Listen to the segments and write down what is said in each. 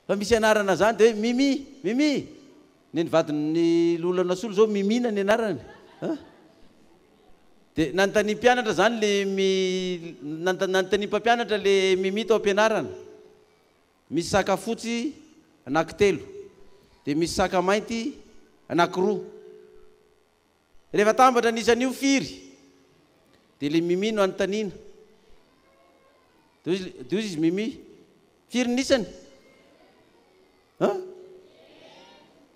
fa misy anarana zany de hoe mimi ny vadiny lolana solo zao mimina ny anarany de nanontany mpianatra zany le nanontany mpampianatra le mimi tao ampianarana misy saka fotsy anankitelo de misy saka mainty anankiroa rehefa tambatra nisan'io firy de le mimi no anontaniana de izy mimi firy nisany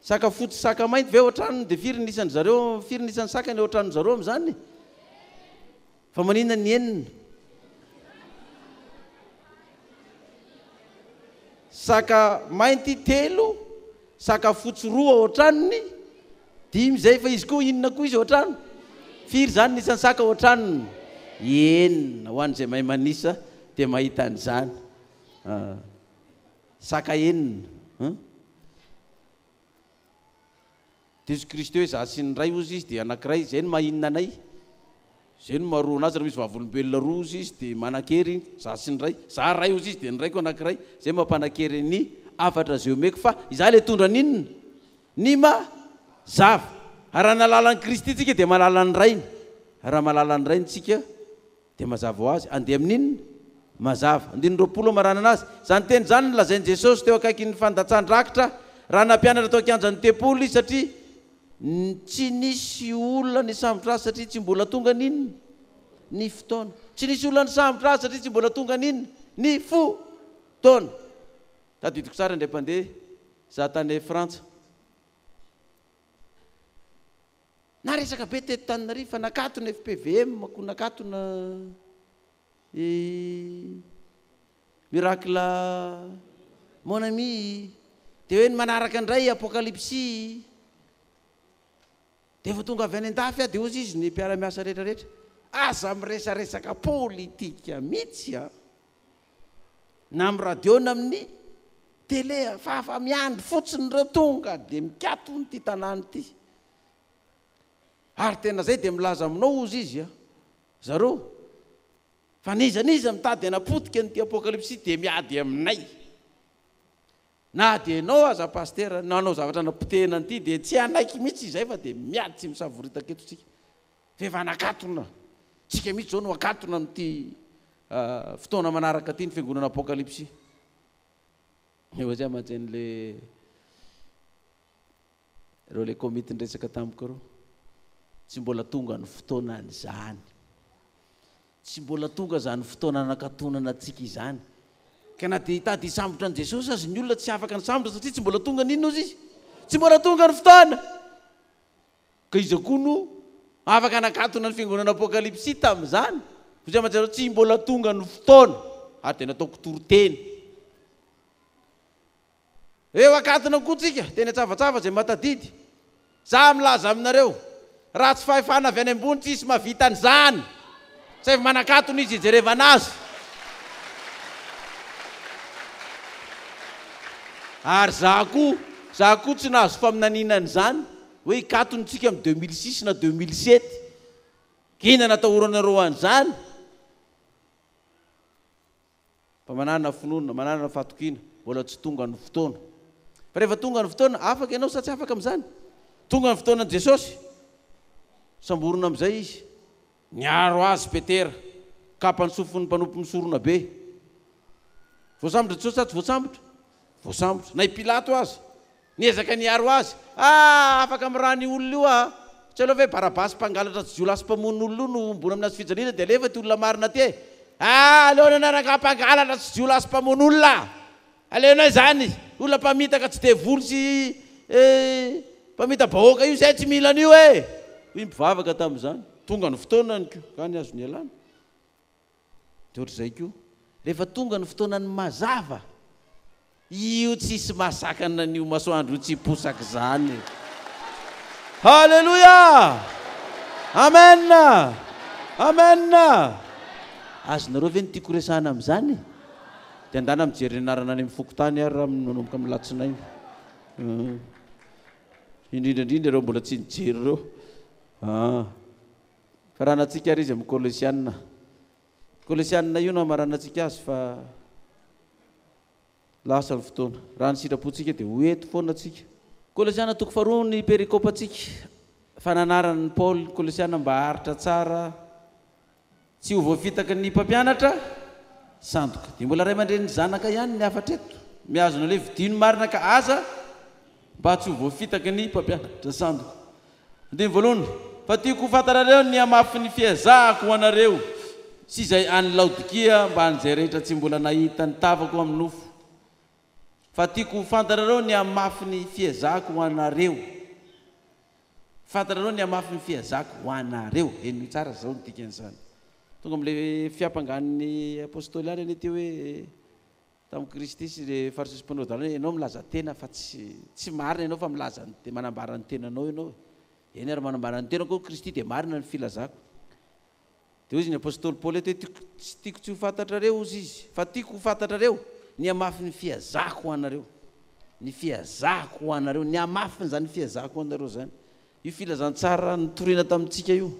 saka fotsy saka mainty ve ohatranony de firy nisany zareo firy nisany saka ny ohatranony zareo am'zany fa manina ny enina saka mainty telo saka fotsy roa ohatranony dimy zay fa izy koa inona koa izy ohatrano firy zany nisany saka ohatranony enina ho an'izay mahay manisa de mahita an'izany saka enina Jésus Kristy hoe za sy ny ray ozy izy de anankiray zay no mahinona anay zay no maroa anazy raha misy vavolombelona roa ozy izy de manakery za sy ny ray za ray ozy izy de ny raiko anankiray zay mampanakery ny afatra zay omeko fa iza le tondra ninona ny mazava raha nalalan'ny Kristy tsika de malala ny rainy raha malala ny rainy tsika de mazava ho azy andeha amin'inona mazava 9 marana anazy zany teny zany lazainy Jesosy teo akaiky ny fandatsandrakitra raha nampianatra tao akanjany tepolo izy satria tsy nisy olona ny sambotra azy satria tsy mbola tonga ninona ny fotoana tsy nisy olona ny sambotra azy satria tsy mbola tonga ninona ny fotoana tadidiko tsara indray mpandeha za tany Frantsa na resaka be teto Tananarivo fa nakatona FPVM mako nakatona miracle mon ami de hoe ny manaraka indray apokalypsy de efa tonga avy any an-dafy de ozy izy ny mpiara-miasa rehetrarehetra aza miresaresaka politika mihitsy na amin'ny radio na amin'ny télé fa miandry fotsiny reo tonga de mikatony ty tanàny ty ary tena zay de milaza aminao ozy izy zareo fa nizaniza mitady anapotika nyty apokalypsy de miady aminay na de anao aza paster nanao zavatra napotehana an'ity de tsy anaiky mihitsy izay fa de miady tsy misavoritaka eto tsika fefa nakatona tsika mihitsy zao no akatona amin'ity fotoana manaraka ty ny fiangonana apokalypsy eo zay amantsy reo le komity nresaka tamiko reo tsy mbola tonga ny fotoana an'izany tsy mbola tonga zany fotoana nakatonana atsika izany ka na de hitady hisambotra an' Jesosy azy ny olona tsy afaka ny sambotra satria tsy mbola tonga ninona ozy izy tsy mbola tonga ny fotoana ka izy koa no afaka nakatona ny fiangonana apokalypsy tam'izany fa amantsy tsy mbola tonga ny fotoana ary tena ataoko toroteny eo akatona koa tsika tena tsavatsava zay matadidy za milaza aminareo raha tsy fahefana avy any ambony tsisy mavita an'izany say manakatona izy ijerevana azy ary za koa tsy nahazo faminanina an'izany hoe hikatontsika amin'ny 2006 na 2007 kina natahoranareo an'izany fa manana finoana manana fatokina mbola tsy tonga ny fotoana fa rehefa tonga ny fotoana afaka ianao sa tsy afaka amin'izany tonga ny fotoanan'i Jesosy samborona amin'izay izy niaro azy Petera kapany sofon'ny mpanompo misorona be voasambotra Jesosy tsy voasambotra voasambotra na Pilato azy niezaka niaro azy afaka am'raha ny olona io tsy aloha hoe Barabasy mpangalatra tsy Jolasy mpamono olona io no mbona aminazy fijaliana de alefa ty olona marina ty aleona nanaka mpangalatra tsy Jolasy mpamono olona aleonao zany olona mpamitaka tsy de voly sy mpamita bahoaka io zay tsy mila an'io hoy mivavaka tam'izany tonga ny fotoana ny ko ka ny azo ny alana de ohatr'izay koa rehefa tonga ny fotoana ny mazava io tsisy masakana n'io masoandro io tsy posaka zany halleluja amen amen azonareo ve nytiako resahana am'izany de andana mijery anarana any amin'ny fokotany ary raha manomboka amin'ny latsinainy indrindrandrindra reo mbola tsy nijery reo fa raha natsika ary izy amin'ny Kolosianina io no amaranantsika azy fa lasa ny fotoana raha ny sitrapontsika dia hoeto foana atsika. Kolosiana toko faharoa ny perikopantsika fananaran'ny Paoly Kolosiana mba haritra tsara tsy ho voafitaka ny mpampianatra sandoka dia mbola ray aman-dren'ny zanaka ihany ny afatra eto miazona le vidino marina ka aza mba tsy ho voafitaka ny mpampianatra sandoka. Andiny voalohany fa tiako ho fantarareo ny amafy ny fiazahako ho anareo sy izay any Laodikia mba an'izay rehetra tsy mbola nahita ny tavako amin'ny nofo. Fa tiako ho fantarareo ny amafy ny fiazahako ho anareo. Fantarareo ny amafy ny fiazahako ho anareo. Eny tsara zao ny dikan'izany. Tonga amin'ilay fiampangan'ny apôstôly any teo hoe tamin'ny Kristy sy le fariseusy mpanao dalana ianao milaza tena fa tsy marina ianao fa milaza manambara ny tenanao ianao. Eny ary manambara ny tenako Kristy dia marina ny filazako. Dia izy ny apôstôly Paoly tsy tiako tsy ho fantatrareo ozy izy fa tiako ho fantatrareo ny amafy ny fiazahako ho anareo. Ny fiazahako ho anareo, ny amafy n'izany fiazahako ho anareo zany. Io filazantsara nitoriana tamintsika io.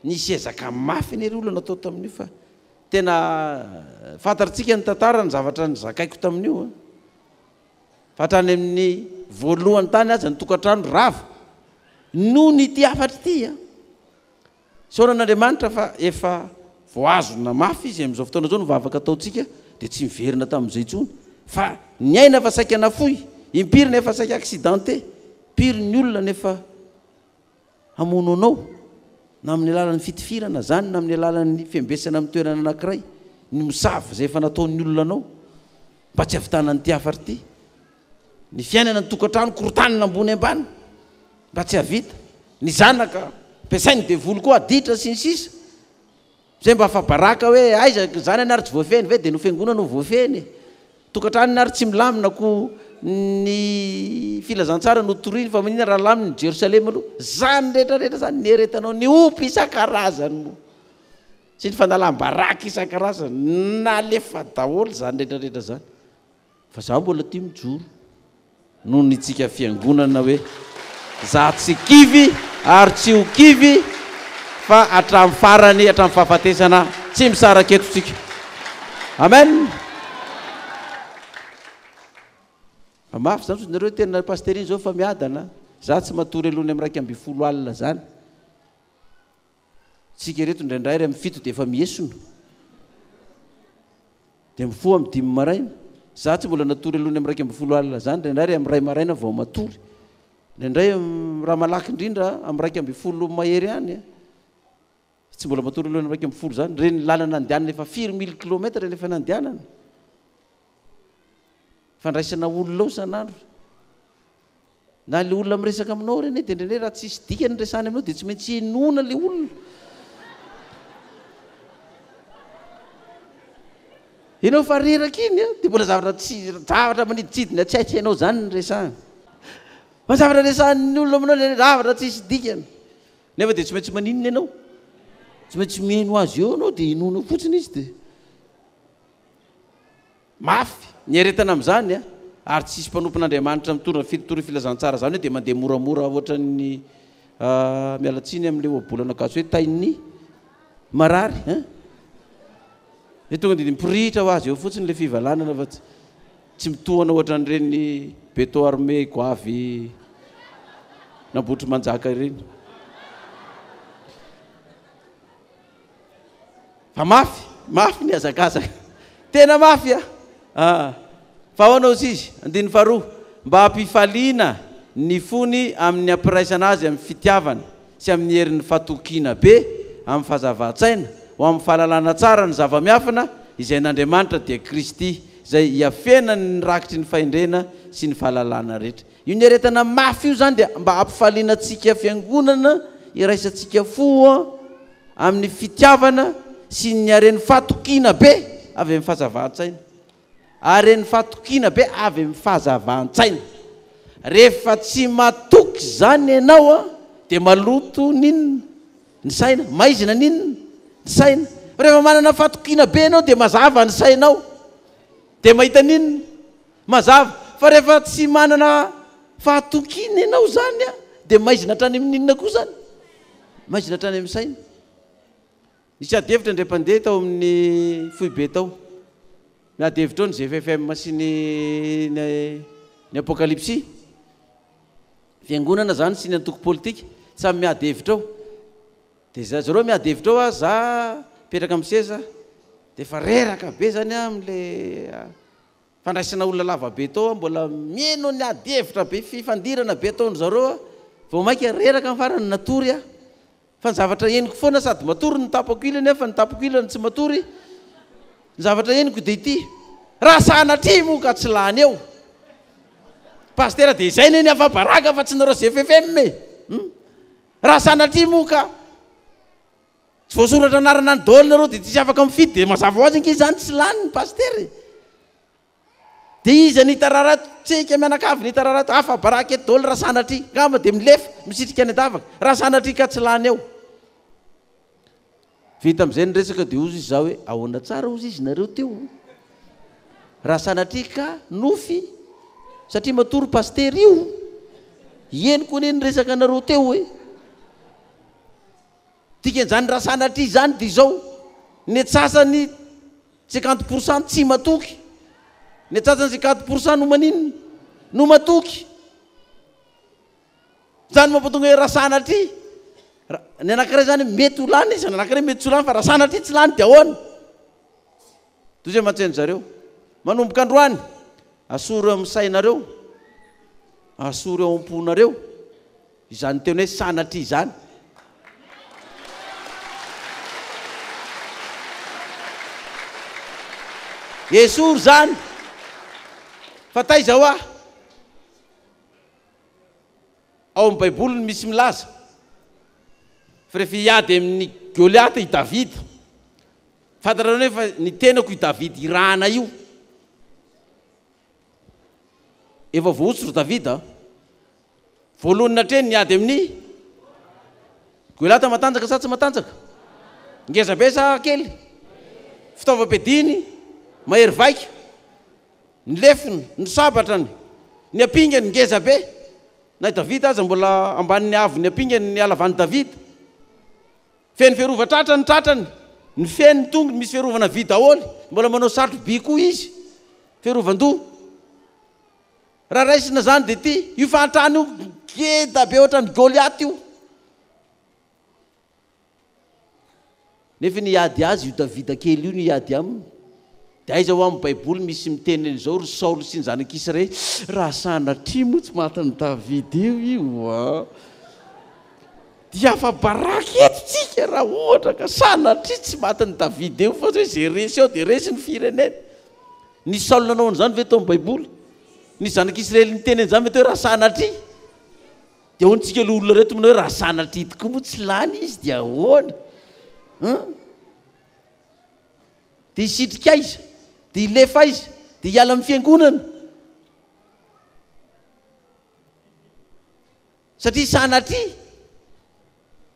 Nisy ezaka mafy ny olona natao tamin'io fa tena fantatritsika ny tantara ny zavatra nizakaiko tamin'io. Fa hatrany amin'ny voalohany tany aza ny tokantrano rava no ny ty afatra ty. Saoran'Andriamanitra fa efa voazona mafy izy amin'izao fotoana izao no vavaka ataontsika dia tsy miverina tamin'izay intsony. Fa ny aina fa saika nafoy, impiry nefa saika accidenté, impiry ny olona nefa hamono anao na amin'ny alalan'ny fitifirana zany na amin'ny alalan'ny fiambesana amin'ny toerana anankiray ny misava izay efa nataon'ny olona anao mba tsy havitana ny ty afara ty. Ny fiainana ny tokantrano korotanina ambony ambany mba tsy havita. Ny zanaka ampiasainy devoly koa aditra sy ny sisa izay mba afabaraka hoe aiza zany anary tsy voafeny ve dia no fiangonana no voafeny. Tokantrano ny ary tsy milamina ko ny filazantsara no toriny fa manina raha laminy Jerosalema aloha zany rehetrarehetra zany ny eretanao ny opy isan-karazany mo sy ny fanalam-baraka isan-karazany nalefa daholo zany rehetrarehetra zany. Fa za mbola tia mijoro noho ny tsika fiangonana hoe za tsy kivy ary tsy ho kivy fa hatramin'ny farany hatramin'ny fahafatesana tsy misaraka eto tsika. Amen. Mafy zany so nareo tena pasteriny zao fa miadana za tsy matory alohany amin'ny 12 alina zany. Tsika reto indraindray amin'ny 7 dia efa miesona dia mifoha amin'ny 5 maraina. Za tsy mbola natory alohany amin'ny 12 alina zany. Indraindray amin'ny 2 maraina vao matory. Indraindray raha malaky indrindra amin'ny 12 mahery any tsy mbola matory alohany amin'ny 12 zany. Reny lalana nandehanana efa 4000 km rehefa nandehanana. Fandraisana olona ao sanandro na le olona miresaka aminao reny dia indraindray raha tsisy dikany resany aminao dia tsy maintsy enona le olona. Ianao fa reraka iny dia mbola zavatra maniditsidina tsy hainao zany ny resahana. Fa zavatra resahan'ny olona aminao le zavatra tsisy dikany nefa dia tsy maintsy maninona ianao, tsy maintsy mieno azy eo anao dia inona fotsiny izy dia mafy. Ny eretana amin'izany ary tsisy mpanompon'Andriamanitra mitorina filazantsara zany hoe dia mandeha moramora ohatran'ny mialatsiny amin'ilay ohabolana gasy hoe tain'ny marary. Hoe tonga dia mipiritra ho azy eo fotsiny ilay fivalanana fa tsy mitohana ohatran'ireny beto armé goavy nambotry manjaka ireny. Fa mafy ny azakazaka tena mafy fa ahoana ozy izy. Andiny faharoa mba hampifaliana ny fony amin'ny ampiraisana azy amin'ny fitiavana sy amin'ny herin'ny fatokiana be amin'ny fahazava-tsaina ho amin'ny fahalalana tsara ny zava-miafina izay n'Andriamanitra dia Kristy izay hiafena ny rakitry ny fahendrena sy ny fahalalana rehetra. Io ny eretana mafy io zany dia mba hampifaliana antsika fiangonana iraisantsika fo amin'ny fitiavana sy ny haren'ny fatokiana be avy amin'ny fahazava-tsaina. Haren'ny fatokiana be avy amin'ny fahazava-tsaina. Rehefa tsy matoky zany ianao dia maloto ninona ny saina, maizina ninona ny saina. Rehefa manana fatokiana be ianao dia mazava ny sainao dia mahita ninona mazava. Fa rehefa tsy manana fatokiana ianao zany dia maizina hatrany amin'ny ninona koa zany, maizina hatrany amin'ny saina. Nisy ady hevitra indray mpandeha tao amin'ny Foibe tao miady hevitra ao ny GFFM sy ny apokalypsy fiangonana zany sy ny antoko politika samy miady hevitra ao dia zareo miady hevitra ao za petraka amin'ny seza dia efa reraka be zany amin'le fandraisana olona lavabe tao mbola mieno ny ady hevitra be fifandirana be ataony zareo vao mainka reraka amin'ny farany natory fa ny zavatra heniko foana sady matory ny tapako ilany fa ny tapako ilany tsy matory ny zavatra heniko dia ity raha sanatry moa ka tsy lany eo pastera dia izay neny afabaraka fa tsy nareo GFFM raha sanatry moa ka tsy voasoratra anarana ny daholo nareo dia tsisy afaka mifidy dia mazava ho azy ankizy zany tsy lany ny pastera dia izy nitararato tsika mianakavy nitararato afabaraka eto daholo raha sanatry ngamba dia milefa misitrika any adavaka raha sanatry ka tsy lany eo vita amin'izay ny resaka dia ozy izy za hoe ahoana tsara ozy izy nareo teo raha sanatry ka nofy satria matory pastera io henoko neny resaka nareo teo hoe tikan'izany raha sanatry zany dia izao ny atsasany 50% tsy matoky ny atsasany 50% no maninona no matoky zany mampatonga hoe raha sanatry ny anankiray zany mety ho lany izy ny anankiray mety tsy ho lany fa raha sanatry tsy lany dia ahoana toy izay mantsainy zareo manomboka androany asoro amin'ny sainareo asoro eo am-ponareo izany teny hoe sanatry izany esoro zany fa taiza ho ao amin'ny baiboliny misy milaza fa rehefa hiady amin'ny Goliath i Davida fantarana hoe fa ny tenako i Davida irana io efa voahotsy ro Davida voalohany natreny niady amin'ny Goliath matanjaka sa tsy matanjaka ngeza be sa kely fitaovam-piadiny mahery vaika ny lefiny ny sabatrany ny apingany ngeza be na Davida aza mbola ambanin'ny avo ny apingany ny alavany Davida feny fiarova tratrany ny feny tongony misy fiarovana vy daholo mbola manao sarotro by koa izy fiarovan-doha raha raisina zany dia ty io fantrany io ngeda be ohatran'ny Goliath io nefa niady azy io Davida kely io niady aminy dia aiza ho amin'ny baiboly misy miteneny zao ry Saoly sy ny zanak'Israely raha sanatry moa tsy matany Davida io dia afa baraky eto tsika raha ohatra ka sanatry tsy matany Davida eo fa hoe zay resy eo dia resy ny firenena ny Saoly nanao an'izany ve tao amin'ny baiboly ny zanak'Israely niteneny zany mety hoe raha sanatry dia hoantsika le olona reto mana hoe raha sanatry tokoa moa tsy lany izy dia ahoana dia hisitrika izy dia hilefa izy dia hiala amin'ny fiangonana satria sanatry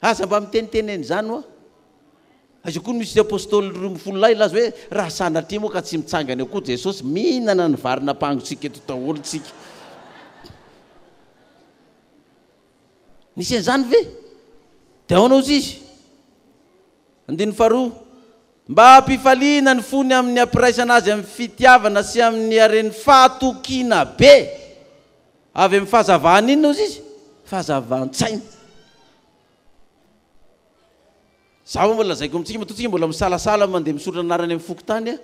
aza mba miteniteneny zany oa azo koa misy apôstôly 12 laza hoe raha sanatry moa ka tsy mitsangany akoa Jesosy mihinana ny varina pangotsika eto daholo tsika nisy an'izany ve dia ahoana ozy izy andiny faharoa mba hampifaliana ny fony amin'ny ampiraisana azy amin'ny fitiavana sy amin'ny areny fahatokiana be avy amin'ny fahazavahana inona ozy izy fahazavan-tsaina zaho mbola zaiko amintsika matotsika mbola misalasala mandeha misotra anarany amin'ny fokotany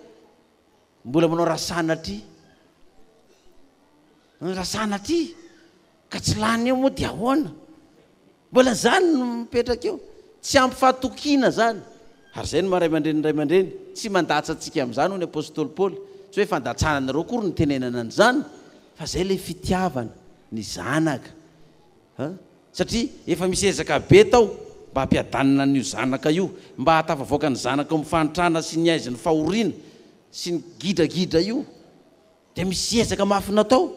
mbola manao raha sanatry ka tsy lany eo moa dia ahoana mbola zany no mipetraka eo tsy ampy fahatokiana zany ary zay no maray aman-dreny tsy mandatsa antsika amin'izany ho ny apôstôly Paoly tsy hoe fandatsananareo kory ny tenenana an'izany fa zay le fitiavana ny zanaka satria efa misy ezaka be tao mba hampiadanina n'io zanaka io mba hatafavoaka ny zanaka amin'ny fanitrana sy ny aizany fahoriana sy ny gidragidra io dia misy ezaka mafy natao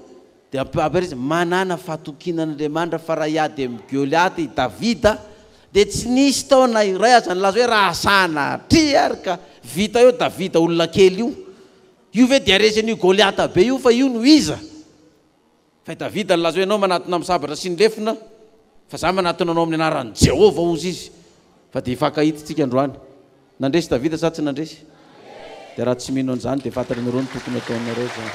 dia amparizy manana fahatokinan'Andriamanitra fa raha hiady amin'ny Goliath i Davida dia tsy nisy taona iray aza ny laza hoe raha sanatry ary ka vita eo Davida olona kely io ve dia resan'io Goliath be io fa io no iza fa Davida ny laza hoe anao manatona amin'ny sabatra sy ny lefina fa za manatona anao amin'ny anaran'i Jehovah ozy izy fa dia hifankahita tsika androany nandresy Davida sa tsy nandresy dia raha tsy mino an'izany dia fantarinareo ny tokony ataonareo zany.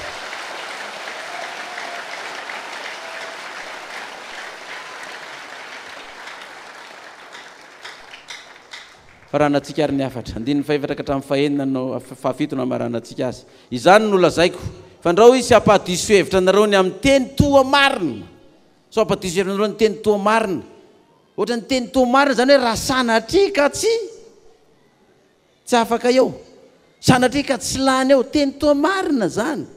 Faranatsika ary ny afatra andininy faefatra ka hatramin'ny fahenina no fahafito no amaranantsika azy. Izany no lazaiko fa andrao izy hampahadiso hevitra nareo ny amin'ny teny toa marina. So hampahadiso hevitra nareo ny teny toa marina. Ohatra ny teny toa marina zany hoe raha sanatria ka tsy afaka eo. Sanatria ka tsy lany eo, teny toa marina zany.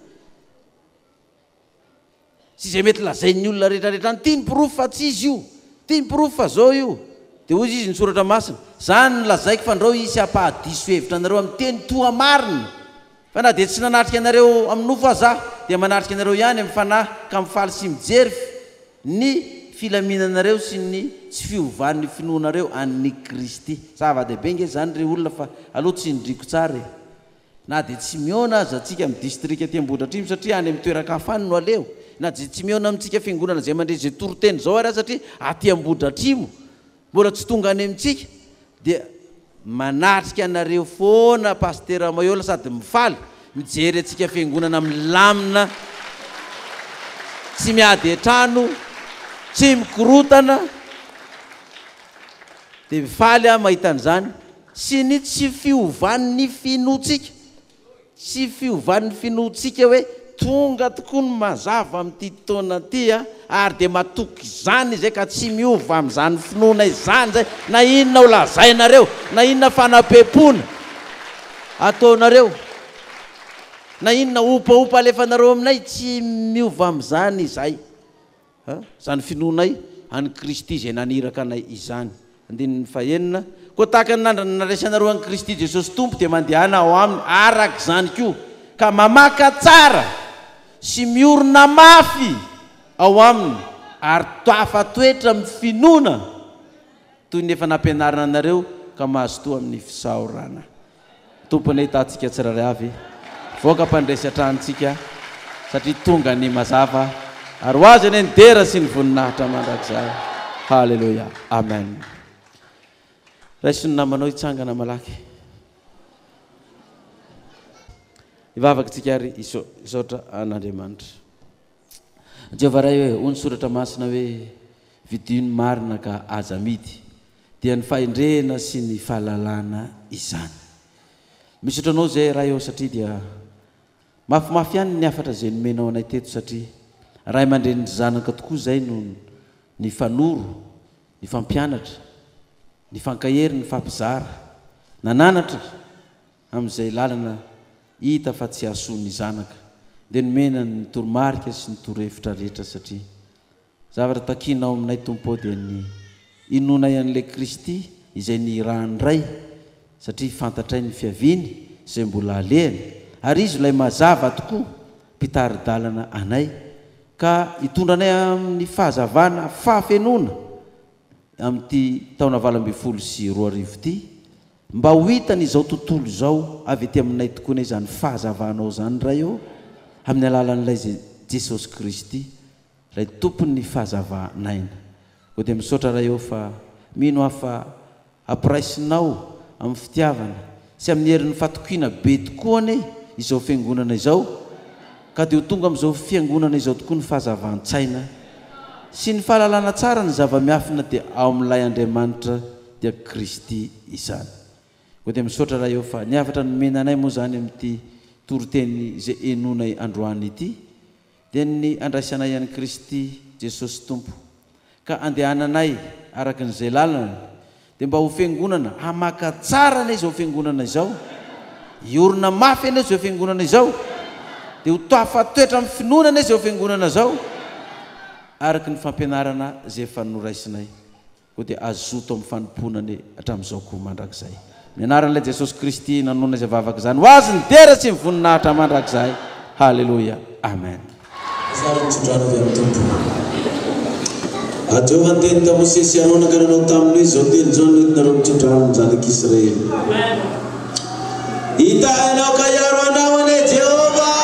Sy izay mety lazain'ny olona rehetrarehetra ny tiany pirofo fa tsy izy io. Tiany pirofo fa zao io. Dia hoy izy ny soratra masina. Zany lazaiko fa andrao izy hampahadiso hevitra nareo amin'ny teny toa marina. Fa na dia tsy nanatrika anareo amin'ny nofo aza dia manatrika anareo ihany amin'ny fanahy ka mifaly sy mijery ny filaminanareo sy ny tsy fiovan'ny finoanareo an'ny Kristy. Zava-dehibe nge zany re olona fa aloha tsy indriko tsara. Na dia tsy miona aza atsika amin'ny distrika aty Ambohidratrimo satria any amin'ny toeran-kafany no aleo. Na dia tsy miona amintsika fiangonana zay mandray zay toroteny zao ary satria aty Ambohidratrimo mbola tsy tonga any amintsika dia manatrika anareo foana pastera Mayola sady mifaly mijery atsika fiangonana milamina tsy miady an-trano tsy mikorotana dia mifaly mahita an'izany sy ny tsy fiovan'ny finoantsika tsy fiovan'ny finoantsika hoe tonga tokoa ny mazava amin'ity taona ty ary dia matoky izany izay ka tsy miova amin'izany finoana izany zay na inona ho lazainareo na inona fanapepona ataonareo na inona opaopa alefanareo aminay tsy miova amin'izany izay zany finoanay any Kristy zay naniraka anay izany. Andininy fahenina koa tahaka nandraisanareo any Kristy Jesosy Tompo dia mandehana ao aminy araka izany koa ka mamaka tsara sy miorona mafy ao aminy ary toafa toetra amin'ny finoana toy ny efa nampianarana anareo ka mahazo toa amin'ny fisaorana. Tompony hitantsika tsiraray avy voaka mpandresy an-tranontsika satria tonga ny mazava ary ho azy any ny dera sy ny voninahitra mandrakizay. Halleluja, amen. Raisy ny namanao hitsangana malaky ivavaka tsika ary isaotra an'Andriamanitra. Jehovah ray hoe hoy ny soratra masina hoe vidiny marina ka aza amidy dia ny fahendrena sy ny fahalalana izany. Misaotra anao zay raha eo satria dia mafimafy ihany ny afatra zay nomenao anay teto satria ray aman-dren'ny zanaka tokoa zay no ny fanoro, ny fampianatra, ny fankahery, ny fampizara nananatra amin'izay lalana hita fa tsy ahasoany zanaka dia nomena ny toromarika sy ny torohevitra rehetra satria zavatra takinao aminay tompo dia ny inonay an'ilay Kristy izay ny randray satria fantatray ny fiaviany izay mbola alehany ary izy ilay mazava tokoa mpitaridalana anay ka hitondranay amin'ny fahazavana fahafenona amin'ity taona 2024 ity mba ho hitany izao tontolo izao avy ety aminay tokoa nay zany fahazavanao zany ray eo amin'ny alalan'ilay Jesosy Kristy lay tompony fahazavanaina. Ho dia misaotra ray eo fa mino afa ampiraisinao amin'ny fitiavana sy amin'ny herin'ny fatokiana be tokoa ane izao fiangonana izao ka dia ho tonga amin'izao fiangonana izao tokoa ny fahazavan-tsaina sy ny fahalalana tsara ny zava-miafina dia ao amin'ilay Andriamanitra dia Kristy izany. Ho dia misaotra raha eo fa ny afatra nomena anay moa zany amin'ity toroteny izay enonay androany ity dia ny andraisanay an'i Kristy Jesosy Tompo ka andehananay araka n'izay lalana dia mba ho fiangonana hamaka tsara anay izao fiangonana izao, iorona mafy anay izao fiangonana izao, dia ho toafa-toetra amin'ny finoana anay izao fiangonana izao araka ny fampianarana zay efa noraisinay. Ho dia azoto amin'ny fanomponany hatramin'izao koa mandrakizay. Ny anaran'ilay Jesosy Kristy nanona izay vavaka izany ho azy ny dera sy ny voninahitra mandrakizay. Halleluja, amen. Jehovah teny ta Mosesy anao nangananao tamin'io izao teny zao nentinareo mitsindrano ny zanak'Israely. Hitahinao ka iaro anao ane Jehovah.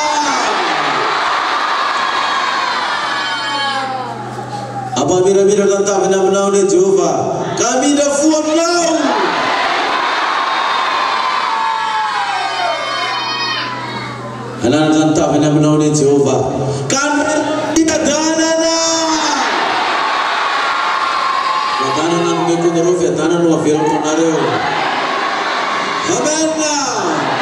Ampamiramiraka ny taviny aminao ane Jehovah ka mindra fo aminao. Anana zany tavany aminao ny Jehova. Kany fiadanana. Fiadanana nomeko anareo, fiadanana no avelako anareo. Amen.